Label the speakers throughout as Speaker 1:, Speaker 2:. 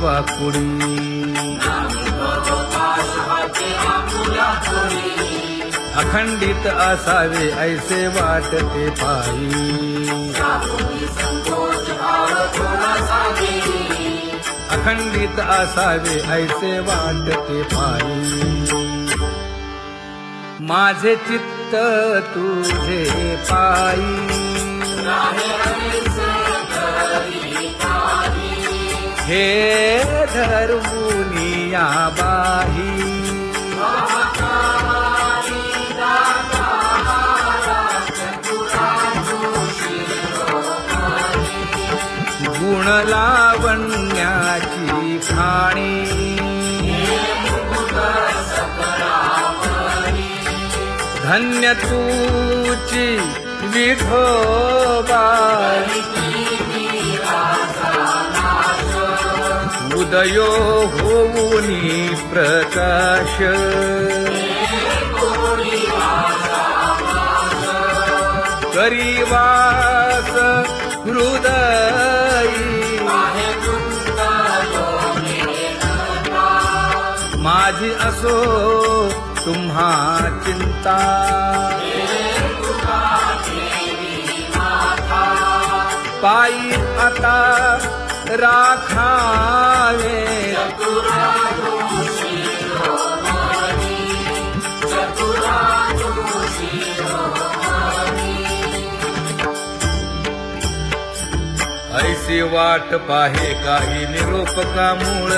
Speaker 1: वाकुडी अखंडित असावे ऐसे वाटते पायी अखंडित असावे ऐसे वाटते पायी माझे चित्त तुझे पायी हे धर्मुनिया बाही गुण लावण्याची खाणी धन्य तूची विठोबा उदयो होऊनी प्रकाश करीवास हृदयी माझी असो तुम्हा चिंता पायी आता राखावे ऐसी वाट पाहे काही निरोप का मूळ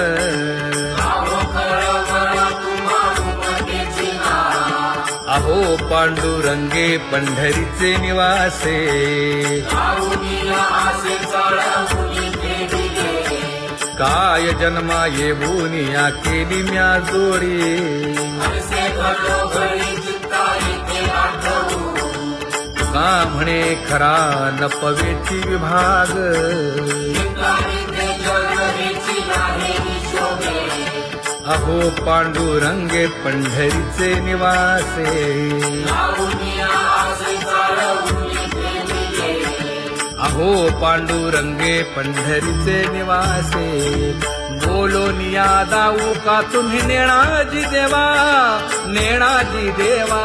Speaker 1: अहो पांडुरंगे पंढरीचे निवासे काय जन्मा येऊनिया केली म्या जोडी का म्हणे खरा नपवेची विभाग अहो पांडुरंगे पंढरीचे निवासे अहो पांडुरंगे पंढरीचे निवासे बोलोनिया दाऊ का तुम्ही नेणाजी देवा नेणाजी देवा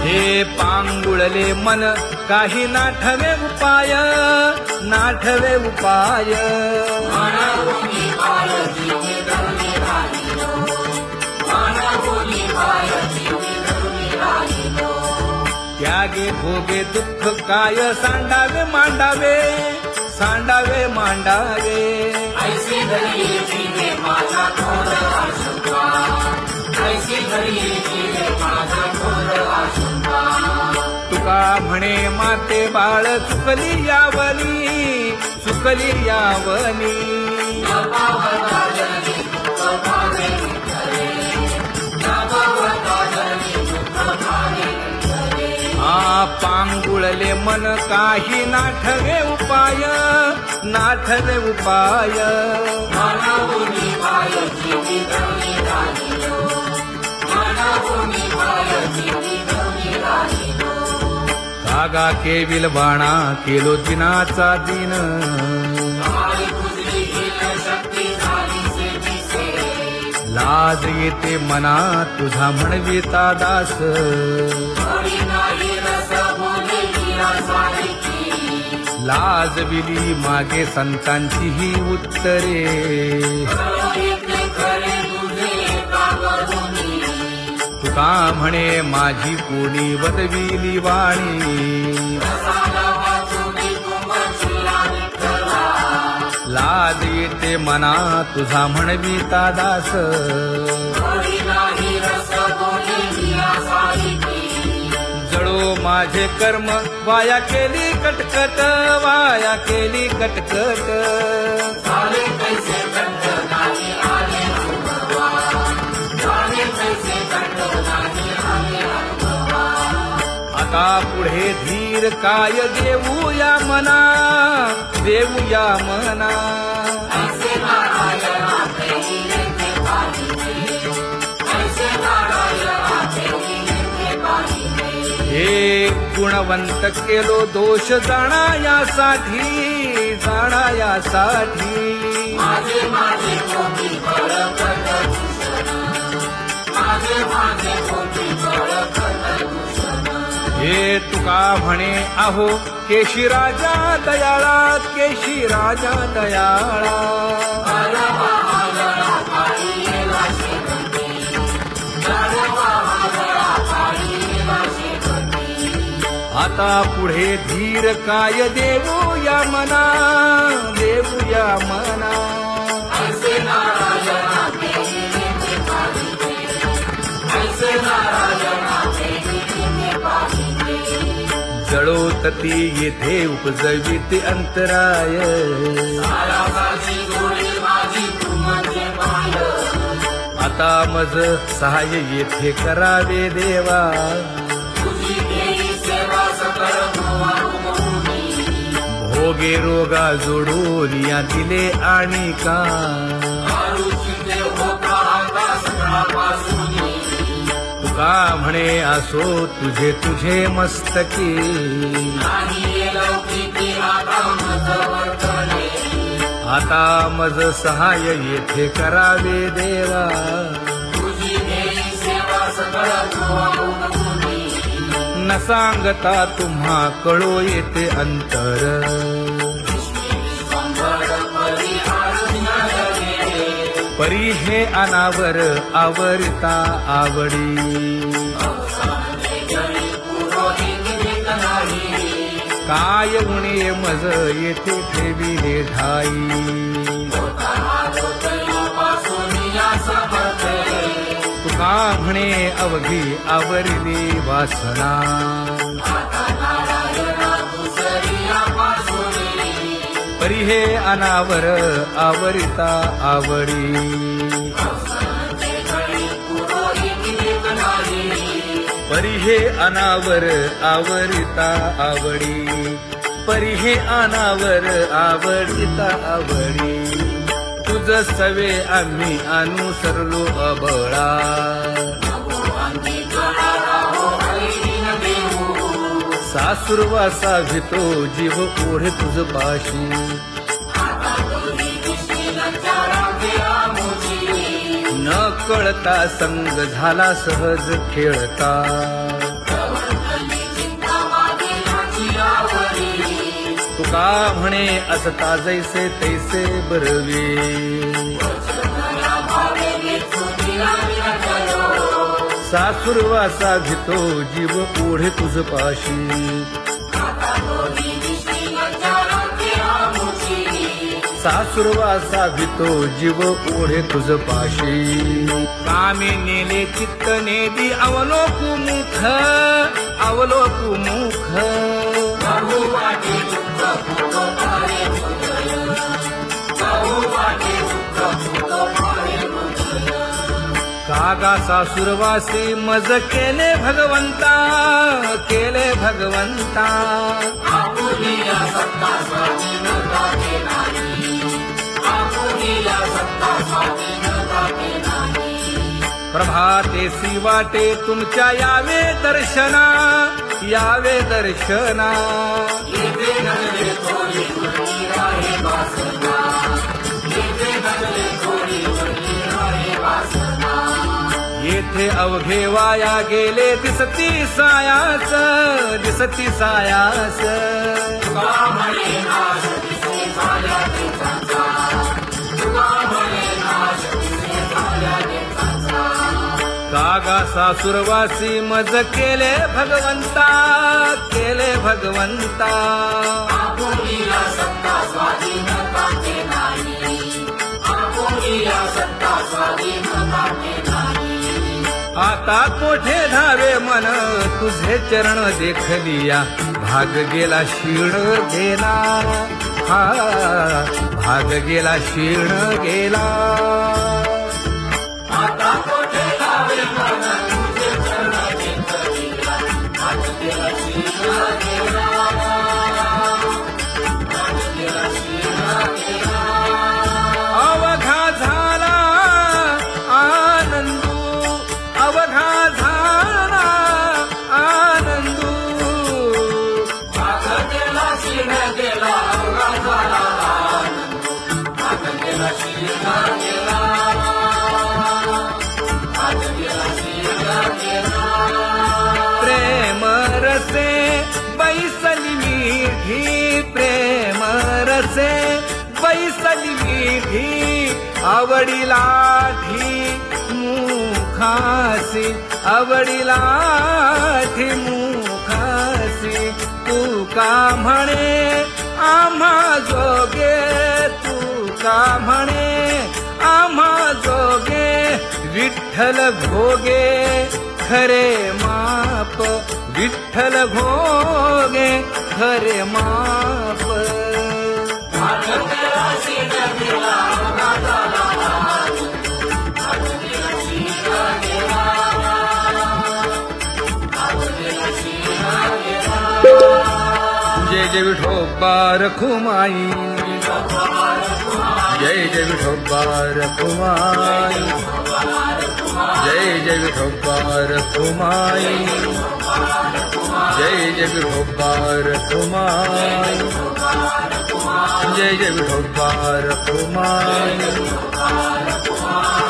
Speaker 1: हे पांगुळले मन काही नाठवे उपाय नाठवे उपाय त्यागे भोगे दुःख काय सांडावे मांडावे सांडावे मांडावे तुका म्हणे माते बाळ चुकली यावनी चुकली यावनी पांगुळले मन काही नाठवे उपाय नाठवे उपाय कागा केविल बाणा केलो दिनाचा दिन लाज येते मना तुझा म्हणविता दास लाज विली मागे संतांची ही उत्तरे तुका म्हणे माझी कोणी वदविली वाणी लाज येते मना तुझा म्हणविता दास जळो माझे कर्म वाया केली कटकट वाया केली कटकट आता पुढे धीर काय देऊया मना देऊया मना हे गुणवंत केलो दोष जाणायासाठी
Speaker 2: माझे माझे कोटी बळकट दूषण, माझे माझे कोटी बळकट दूषण.
Speaker 1: हे तुका म्हणे आहो केशी राजा दयाळा, केशी राजा दयाळा.
Speaker 2: गाढवा वादळा पायी गेला शेवटी, गाढवा वादळा पायी गेला शेवटी.
Speaker 1: आता पुढे धीर काय देऊया मना, देऊया मना.
Speaker 2: ऐसे नारायणा तेने पाहिजे, ऐसे नारायणा तेने पाहिजे.
Speaker 1: जळोतती येथे उपजविते अंतराय,
Speaker 2: सारासाची गोडी माझी तू म्हणजे माय.
Speaker 1: आता मज सहाय्य येथे करावे देवा.
Speaker 2: तुझी देई सेवा सकळ भोवा उमवूनी,
Speaker 1: भोगे रोगा जोडून या दिले आणि का.
Speaker 2: आरुची देव होता आता सगळापासूनी.
Speaker 1: तुका म्हणे असो तुझे तुझे मस्तकी,
Speaker 2: नाही ये लौकिकी आता मज वर्तने.
Speaker 1: आता मज सहाय्य येथे करावे देवा.
Speaker 2: तुझी देई सेवा सकळ भोवा उमवूनी.
Speaker 1: न सांगता तुम्हा कळो येते अंतर,
Speaker 2: विश्वंभर परिहारुण्यालये.
Speaker 1: परी हे अनावर आवरिता आवडी.
Speaker 2: अवसाने जळी पुरोहित देत नाही.
Speaker 1: काय उणे मज येथे ठेविले ठाई. तुका म्हणे अवघी आवरली वासना, परी हे अनावर आवरिता आवडी. परी हे अनावर आवरिता आवडी, परी हे अनावर आवडिता आवडी. तुझ सवे आम्ही अनुसरलो अबळा, सासुरवासा भितो जीव ओढे तुझ पाशी. न कळता संग झाला सहज खेळता, तुका म्हणे असता जैसे तैसे बरवे. सासुरवासा भितो जीव ओढे तुझ पाशी. सासुरवासा भितो जीव ओढे तुझ पाशी. कामे नेले चित्त नेदी अवलोकु मुख, अवलोकु मुख. कागा सासुरवासी मज केले भगवंता, केले भगवंता. प्रभातेसी वाटे तुमच्या यावे दर्शना, यावे दर्शना. येथे अवघे वाया गेले दिसती सायास, दिसती सायास. कागा सासुरवासी मज केले भगवंता, केले भगवंता. आता कोठे धावे मन तुझे चरण देखलिया. भाग गेला क्षीण गेला, हा भाग गेला क्षीण गेला.
Speaker 2: आता कोठे धावे मन तुझे चरण देखलिया. भाग गेला क्षीण गेला, भाग गेला क्षीण गेला.
Speaker 1: अवघा झाला आनंदू, अवघा झाला आनंदू. आवडिलाठी मुखासी आवडिलाठी मुखासी तू का म्हणे आम्हा जोगे तू का म्हणे आम्हा जोगे विठ्ठल भोगे खरे माप विठ्ठल भोगे खरे माप जय जय विठोबा रखुमाई जय जय विठोबा रखुमाई जय जय विठोबा रखुमाई जय जय विठोबा रखुमाई जय जय विठोबा रखुमाई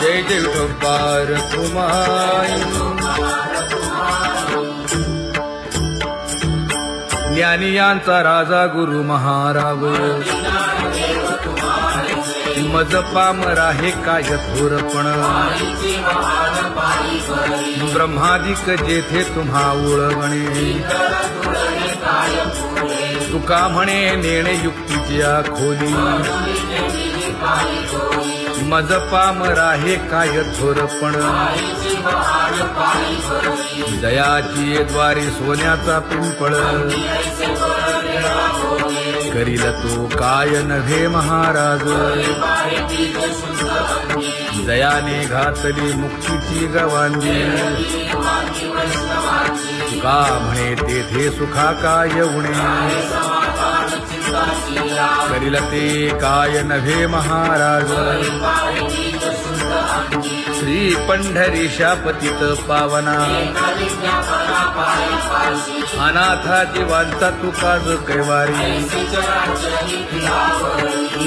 Speaker 1: जय जय विठोबा रखुमाई ज्ञानियांचा राजा गुरु महाराज मज पामरा हे काय थोरपण ब्रह्मादिक जेथे तुम्हा उळवणे तुका म्हणे नेणे युक्तीची खोली मज पामरा हे काय थोरपण दयाची द्वारी सोन्याचा पिंपळ करील तो काय नव्हे महाराज दयाने घातली मुक्तीची गवांगी तुका म्हणे तेथे सुखा काय उणे करील ते काय नव्हे महाराज श्री पंढरीशा पतित पावना अनाथा जीवांचा तुकाज कैवारी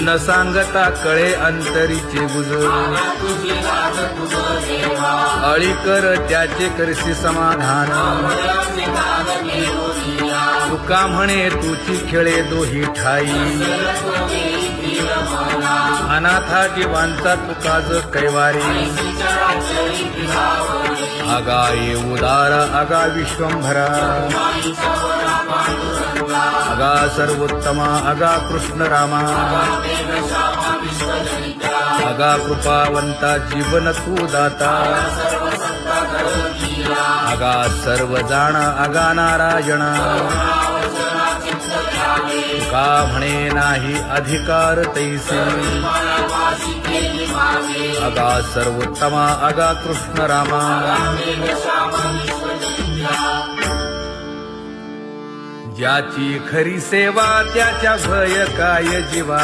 Speaker 1: न सांगता कळे अंतरीचे गुज अळी कर त्याचे करशी समाधान तुका म्हणे तुची खेळे दोही ठाई अनाथा जीवांचा तुकाज कैवारी आगा ये उदार आगा विश्वंभरा आगा सर्वोत्तमा आगा कृष्ण रामा आगा कृपावंता जीवन तू दाता आगा सर्व जाणा आगा नारायणा तुका म्हणे नाही अधिकार तैसे आगा सर्वोत्तमा आगा कृष्ण रामा ज्याची खरी सेवा त्याच्या भय काय जीवा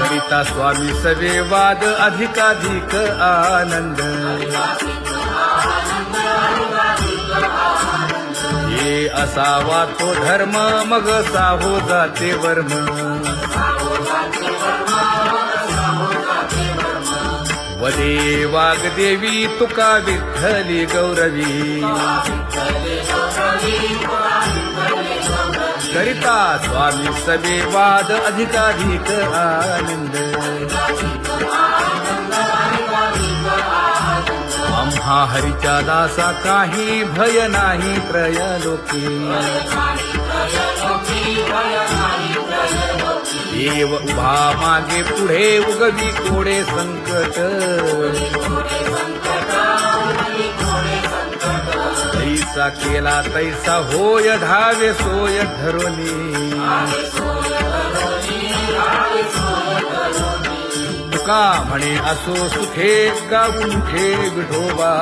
Speaker 1: करिता स्वामी सवे वाद अधिकाधिक आनंद हे असावा तो धर्म मग साहो जाते वर्म वदे वाग्देवी तुका विठ्ठली गौरवी करिता स्वामी सवे वाद अधिकाधिक आनंद आम्हा हरीच्या दासा काही भय नाही त्रयलोकी देव उभा मागे पुढे उगवी कोडे संकट तैसा केला तैसा होय धावे सोय धरोनी तुका म्हणे असो सुखे गाऊ मुखे विठोबा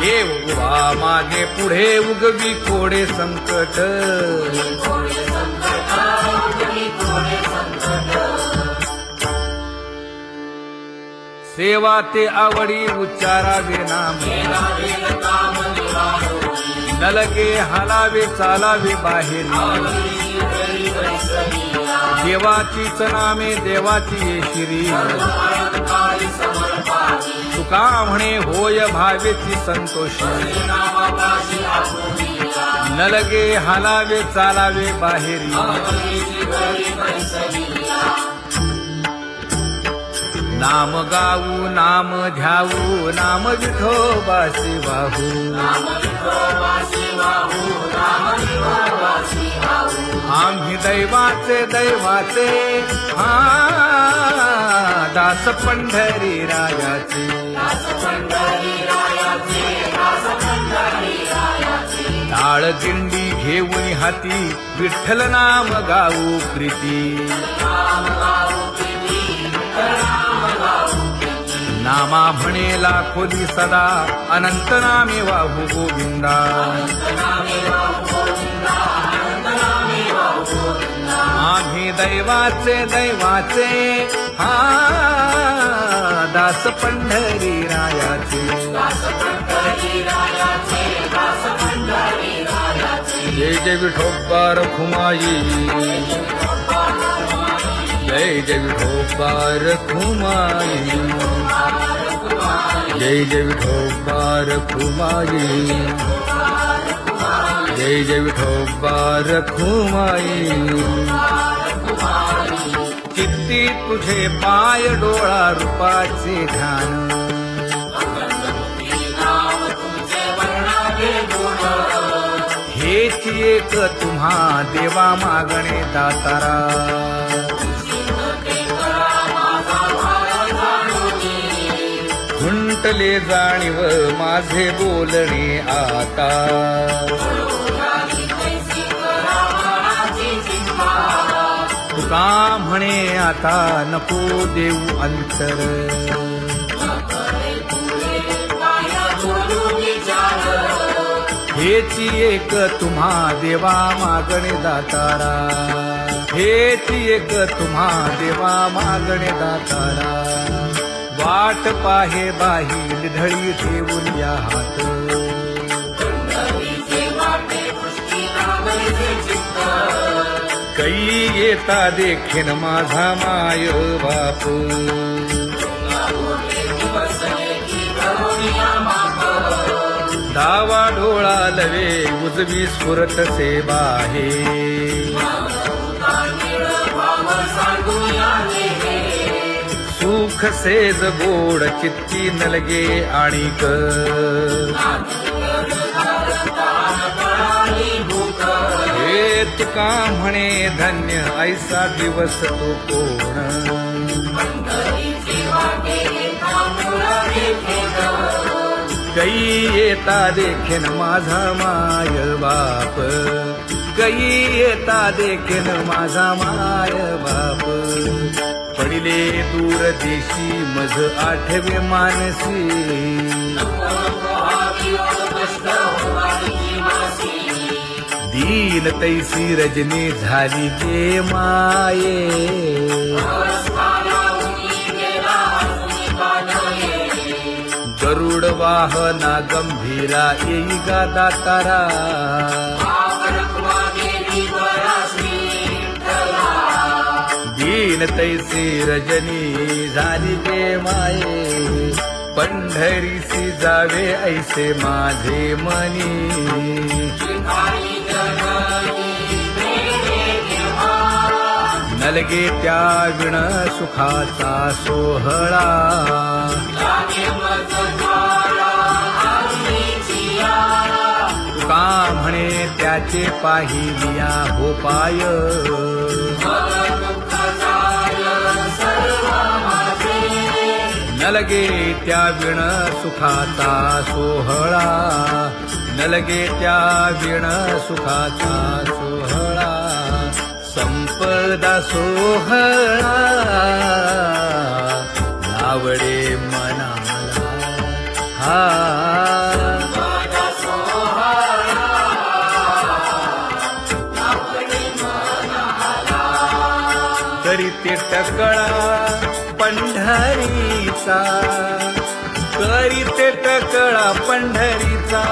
Speaker 1: देव उभा मागे पुढे उगवी कोडे संकट सेवा ते आवडी उच्चारावे नाम न लगे हालावे चालावे बाहेर देवाचीच नामे देवाची येशिरी तुका म्हणे होय भावेची संतोषी न न लगे हालावे चालावे बाहेरी
Speaker 2: आमची घरी बैसविला
Speaker 1: नाम गाऊ नाम घ्यावू नाम विठोबासी वाहू
Speaker 2: नाम विठोबासी वाहू नाम विठोबासी वाहू
Speaker 1: आम्ही दैवाचे दैवाचे हा दास पंढरी रायाचे
Speaker 2: दास पंढरी रायाचे दास पंढरी रायाचे
Speaker 1: टाळ दिंडी घेऊन हाती विठ्ठल नाम गाऊ प्रीती
Speaker 2: नाम गाऊ प्रीती नाम गाऊ प्रीती
Speaker 1: नामा म्हणेला खोली सदा अनंत नामे वाहू गोविंदा
Speaker 2: नामे वाहू गोविंदा नामे वाहू गोविंदा
Speaker 1: आम्ही दैवाचे दैवाचे हा दास पंढरी रायाचे
Speaker 2: दास पंढरी रायाचे दास पंढरी रायाचे
Speaker 1: जय जय विठोबा रखुमाई जय जय विठोबा रखुमाई जय जय विठोबा रखुमाई जय जय विठोबा रखुमाई किती तुझे पाय डोळा रूपाचे ध्यान
Speaker 2: नाम तुझे वर्णावे गुण
Speaker 1: हेच एक तुम्हा देवा मागणे दातारा खुंटले जाणीव माझे बोलणे आता तुका म्हणे आता नको देऊ अंतर हेच एक तुम्हा देवा मागणे दातारा हेच एक तुम्हा देवा मागणे दातारा वाट पाहे बाही ढळी ठेवून या हात कै येता देखेन माझा माय बाप डावा डोळा लवे उजवी स्फुरतसे बाहे सुख सेज गोड चित्ती नलगे आणिक हे तुका म्हणे धन्य ऐसा दिवस तो कोण कै येता देखेन माझा माय बाप कै येता देखेन माझा माय बाप पडिले दूर देशी मज आठवे मानसी दीन तैसी रजनी झाली जे माये गरुड वाहना गंभीरा येई गा दातारा दीन तैसी रजनी झाली जे माये पंढरीसी जावे ऐसे माझे मनी नलगे त्या विण सुखाचा सोहळा तुका म्हणे त्याचे पाहिलिया हो पाय नलगे त्या विण सुखाचा सोहळा नलगे त्या विण सुखाचा सोहळा संपदा सोहळा आवडे मनाला हा करीते टकळा पंढरीचा करीते टकळा पंढरीचा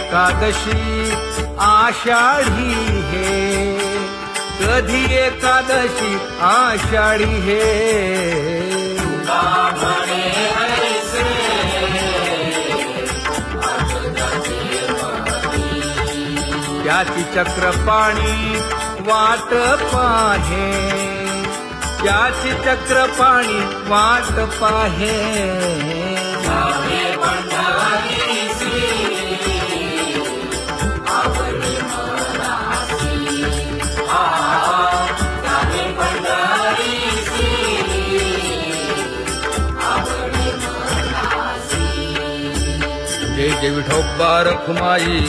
Speaker 1: एकादशी आषाढी हे, कधी एकादशी आषाढी हे.
Speaker 2: म्हणे ऐसे
Speaker 1: त्याची चक्रपाणी वाट पाहे, त्याची चक्रपाणी वाट पाहे.
Speaker 2: जावे पंढरीसी आवडी मनासी. जावे पंढरीसी आवडी मनासी.
Speaker 1: जय जय विठोबा रखुमाई,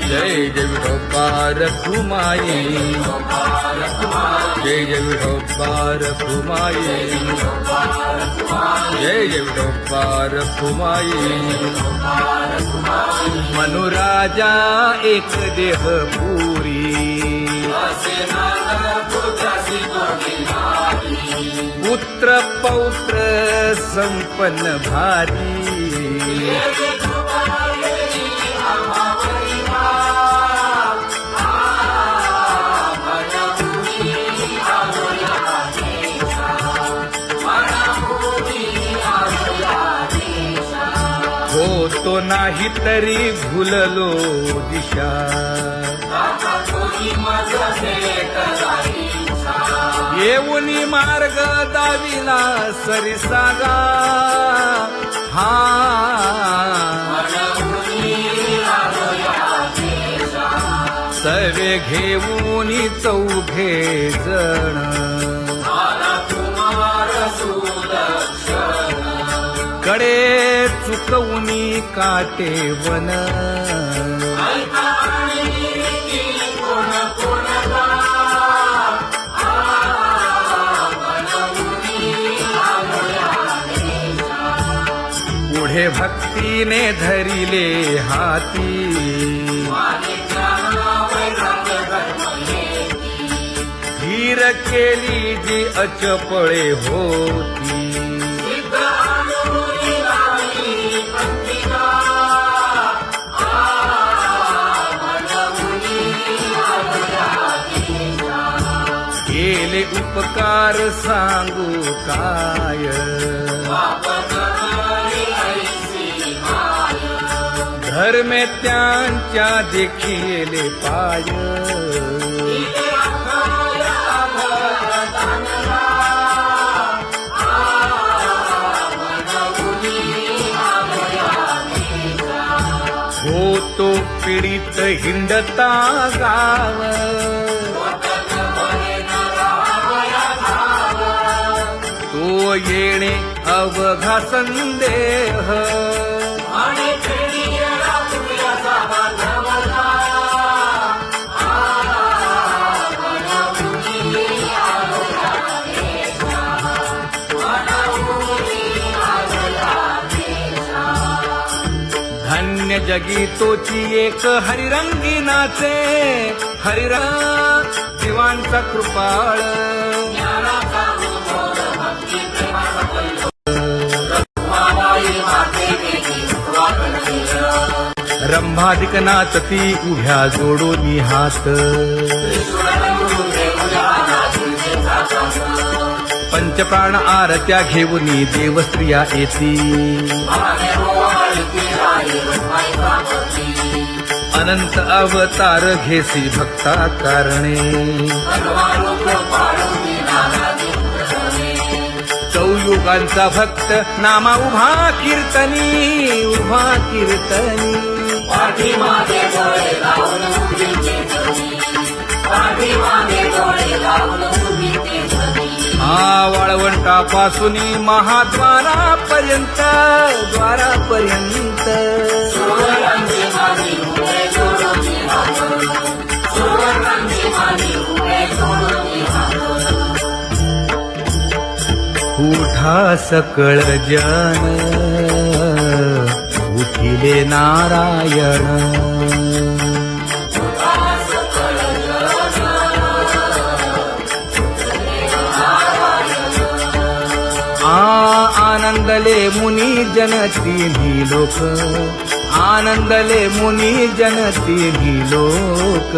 Speaker 1: जय जय विठोबा रखुमाई, जय जय विठोबा रखुमाई, जय जय विठोबा रखुमाई. मनुराजा एक देह पुरी, पुत्र पौत्र संपन्न भारी. होतो नाही तरी भुललो दिशा, येऊनी मार्ग दाविला सरिसागा. हा सवे घेऊनी चौघे जण, कडे चुकवूनी काटे वन. पुढे भक्तीने धरिले हाती, धीर केली जी अचपळे होती. केले उपकार सांगू काय, धर्मे त्यांच्या देखिले पाय. होतो पीडित हिंडता गाव, तो येणे अवघा संदेह. धन्य जगी तोची एक हरिरंगी नाचे, हरिरंग जीवांचा कृपाळ. रंभाधिक नाचती उभ्या जोडोनी हात, पंचप्राण आरत्या घेऊनी देवस्त्रिया येती. अनंत अवतार घेसी भक्ता कारणे, चौयुगांचा भक्त नामा उभा कीर्तनी, उभा कीर्तनी.
Speaker 2: पाठीमागे डोळे लावून उभीचे धनी, पाठीमागे डोळे लावून उभीचे धनी.
Speaker 1: वाळवंटापासून महाद्वारापर्यंत, द्वारापर्यंत.
Speaker 2: सुवर्णांची मानी उभे जोडून हात, सुवर्णांची मानी उभे जोडून हात.
Speaker 1: उठा सकळ जन, उठिले नारायण. आनंदले मुनी जन तिन्ही लोक, आनंदले मुनी जन तिन्ही लोक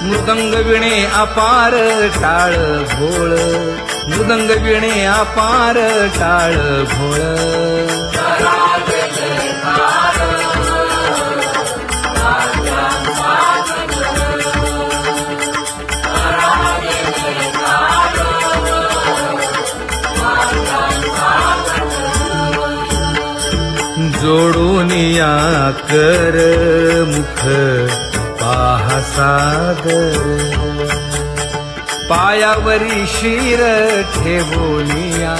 Speaker 1: मृदंग विणे अपार टाळ भोळ मृदंग विणे अपार टाळ भोळ जोडून या कर मुख पाहा सागर पायावरी शिर ठेवोनिया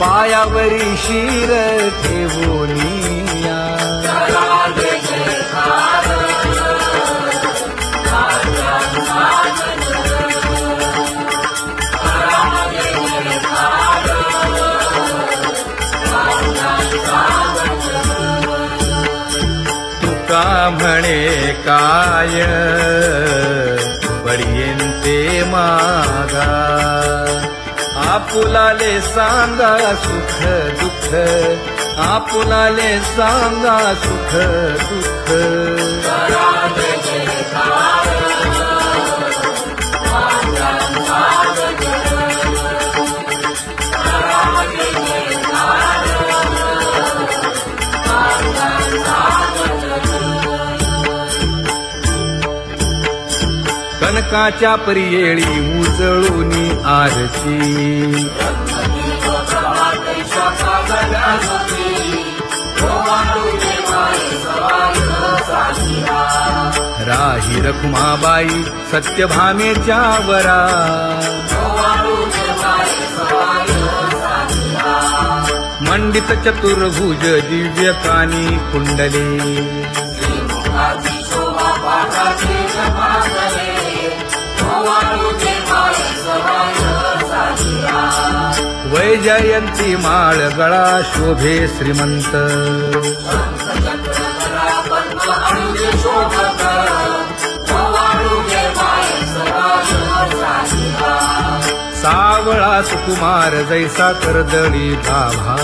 Speaker 1: पायावरी शिर ठेवोनिया तुका म्हणे काय बडियेंते मागा आपुलाले सांगा सुख दुःख आपुलाले सांगा सुख दुःख कनकाच्या परियेळी उजळूनी आरती राही रखुमाबाई सत्यभामेच्या वरा मंडित चतुर्भुज दिव्य कानी कुंडले वैजयंती माळ गळा शोभे श्रीमंत सावळा सुकुमार जैसा कर्दळी गाभा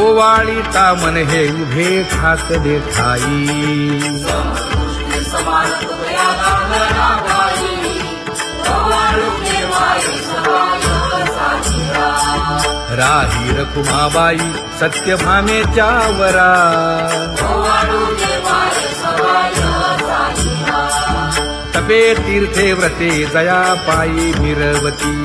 Speaker 1: ओवाळी तामन हे उभे ठाकले ठाई राही रखुमाबाई सत्यभामेच्या वरा तपे तीर्थे व्रते जया पायी मिरवती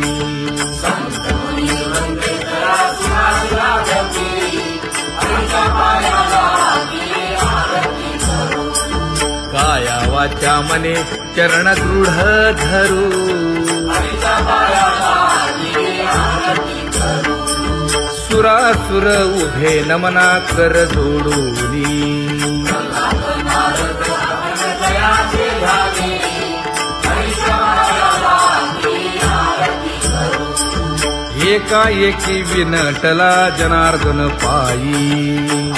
Speaker 1: काया वाचा मने चरण दृढ धरू सुरासुर उभे नमना कर जोडूनी एकाएकी विनटला जनार्दन पायी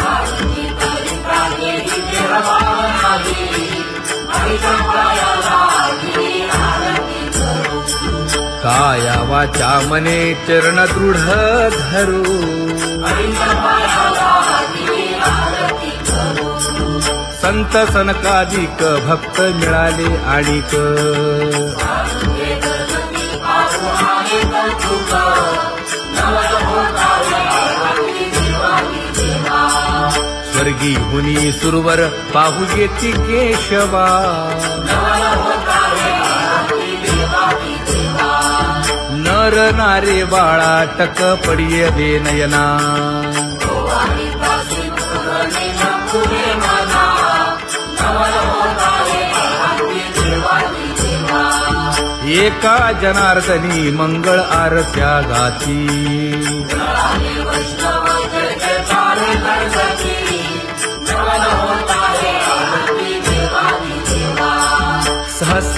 Speaker 1: काया वाचा मने चरण दृढ धरू संत सनकाधिक भक्त मिळाले आणिक स्वर्गी हुनी सुरवर पाहू येती केशवा नर नारे बाळा टक पडिये बेनयना एका जनार्दनी मंगळ आरत्या गाती सहस्र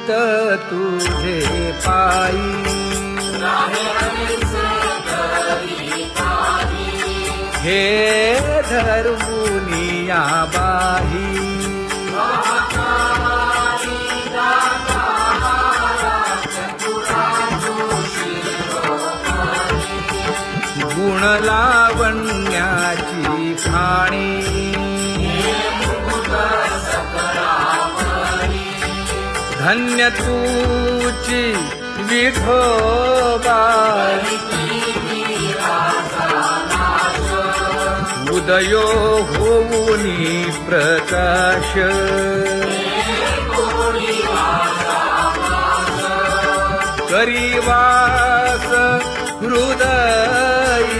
Speaker 1: चित्त तुझे पायी हे धर्मुनिया बाही गुण लावण्याची खाणी धन्य तूची विठोबा उदयो होऊनी प्रकाश करीवास हृदयी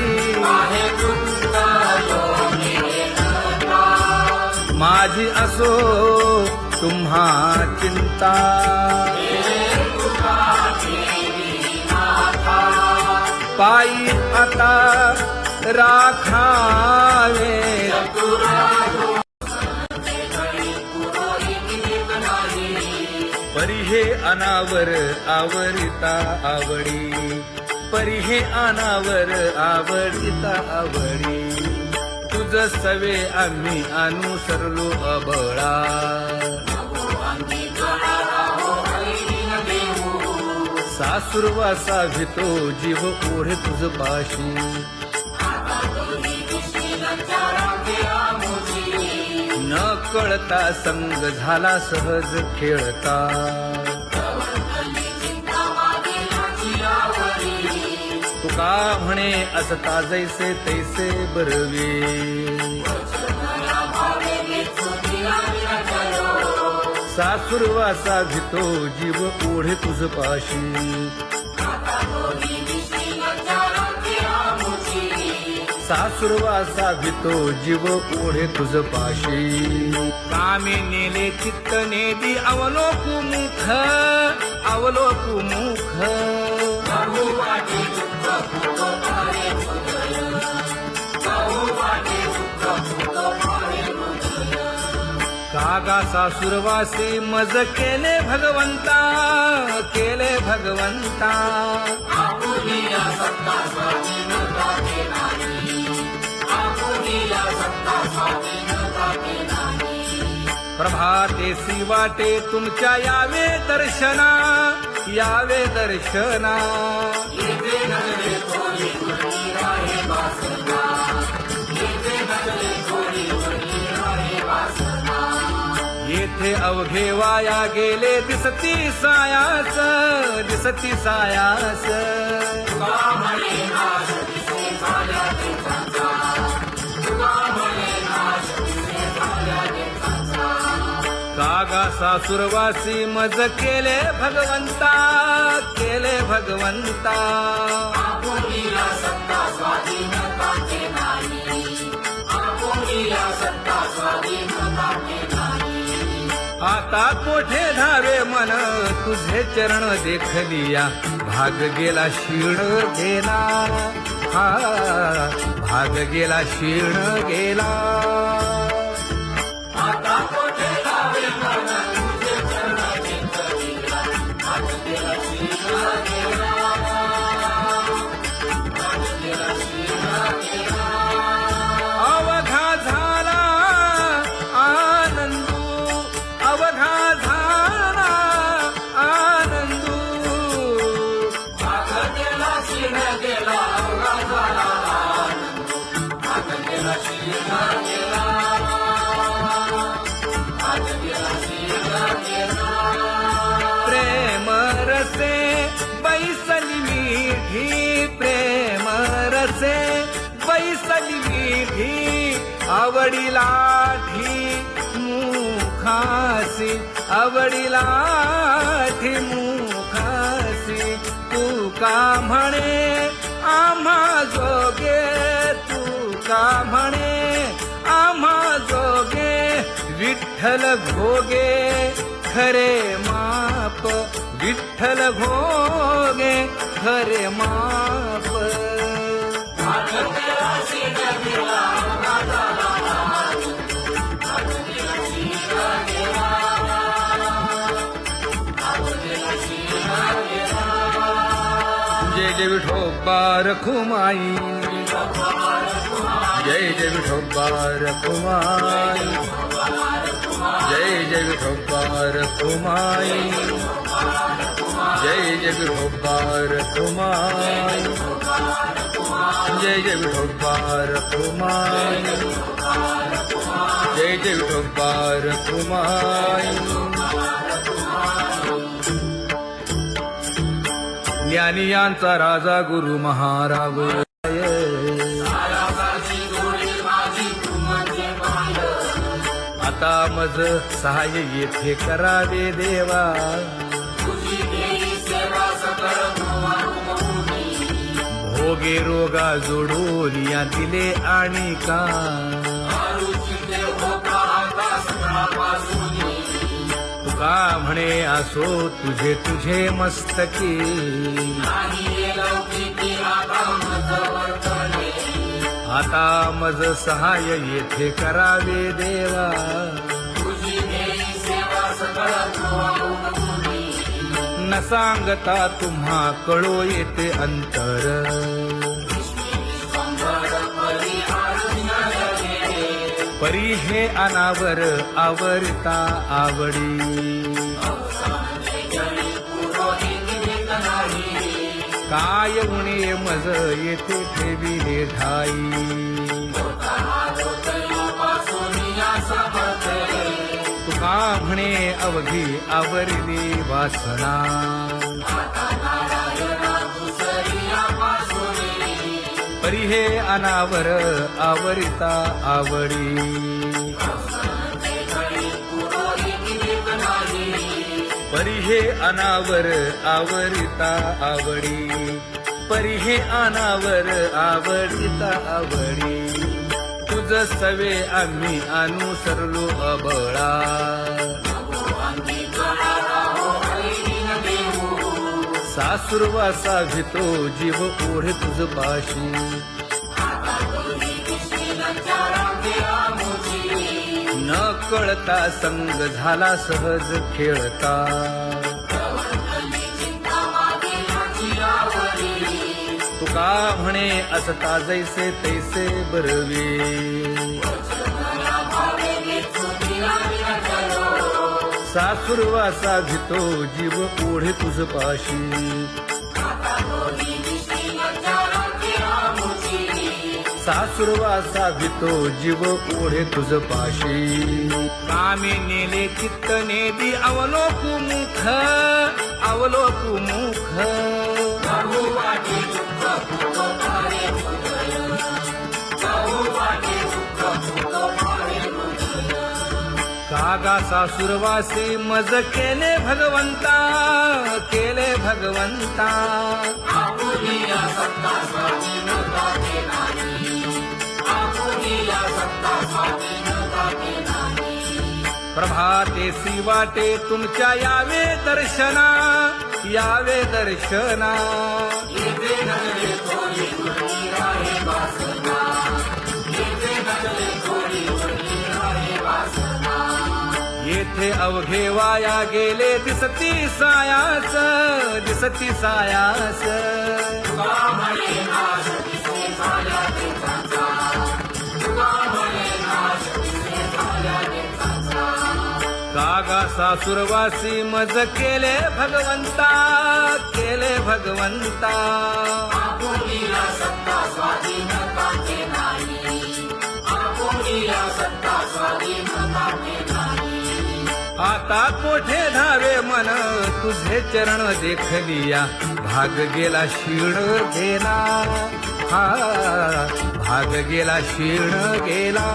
Speaker 1: माझी असो तुम्हा चिंता पायी आता राखावे परिहे अनावर आवरिता आवडी परिहे अनावर आवडिता आवडी तुझ सवे आम्ही अनुसरलो अबळा सासुरवासा भितो जीव ओढे तुझ पाशी न कळता संग झाला सहज खेळता तुका म्हणे असता जैसे तैसे बरवे सासुरवासा भितो जीव ओढे तुझ पाशी सासुरवासा भितो जीव ओढे तुझ पाशी कामी नेले चित्त नेदी अवलोकु मुख कागा सासुरवासी मज केले भगवंता प्रभातेसी वाटे तुमच्या यावे दर्शना येथे अवघे वाया गेले दिसती सायास कागा सासुरवासी मज केले भगवंता आता कोठे धावे मन तुझे चरण देखलिया भाग गेला क्षीण गेला
Speaker 2: आता कोठे धावे मन तुझे चरण देखलिया भाग गेला क्षीण गेला
Speaker 1: अवघा झाला आनंदू
Speaker 2: भाग गेला क्षीण गेला
Speaker 1: प्रेम रसे बैसली मीठी आवडिलाठी मुखासी तू का म्हणे आम्हा जोगे विठ्ठल घोगे खरे माप जय विठोबा रखुमाई, जय जय विठोबा रखुमाई, जय जय विठोबा रखुमाई, जय जय विठोबा रखुमाई, जय जय विठोबा रखुमाई, जय जय विठोबा रखुमाई. ज्ञानियांचा राजा गुरु महाराज, आता मज सहाय्य येथे करावे देवा, भोगे रोगा जोडून या दिले आणि का, तुका म्हणे असो तुझे तुझे मस्तकी, आता मज सहाय्य येथे करावे देवा, न सांगता तुम्हा कळो येते अंतर, परी हे अनावर आवरता आवडी, काय उणे मज येथे ठेविले ठाई, तुका म्हणे अवघी आवरली वासना, परी हे अनावर आवरिता आवडी, परी हे अनावर आवरिता आवडी, परी हे अनावर आवडिता आवडी, तुझ सवे आम्ही अनुसरलो अबळा, सासुरवासा भितो जीव ओढे तुझ पाशी, न कळता संग झाला सहज खेळता, तुका म्हणे असता जैसे तैसे बरवे, सासुरवासा भितो जीव ओढे तुझ पाशी, सासुरवासा भितो जीव ओढे तुझ पाशी, कामे नेले चित्त नेदी अवलोकु मुख, अवलोकु मुख, कागा सासुरवासी मज केले भगवंता, केले भगवंता, प्रभाते सी वाटे तुमच्या यावे दर्शना, यावे दर्शना, येथे अवघे वाया गेले दिसती सायास, दिसती सायास, कागा सासुरवासी मज केले भगवंता, केले भगवंता, आता कोठे धावे मन तुझे चरण देखलिया, भाग गेला क्षीण गेला, हा भाग गेला क्षीण गेला.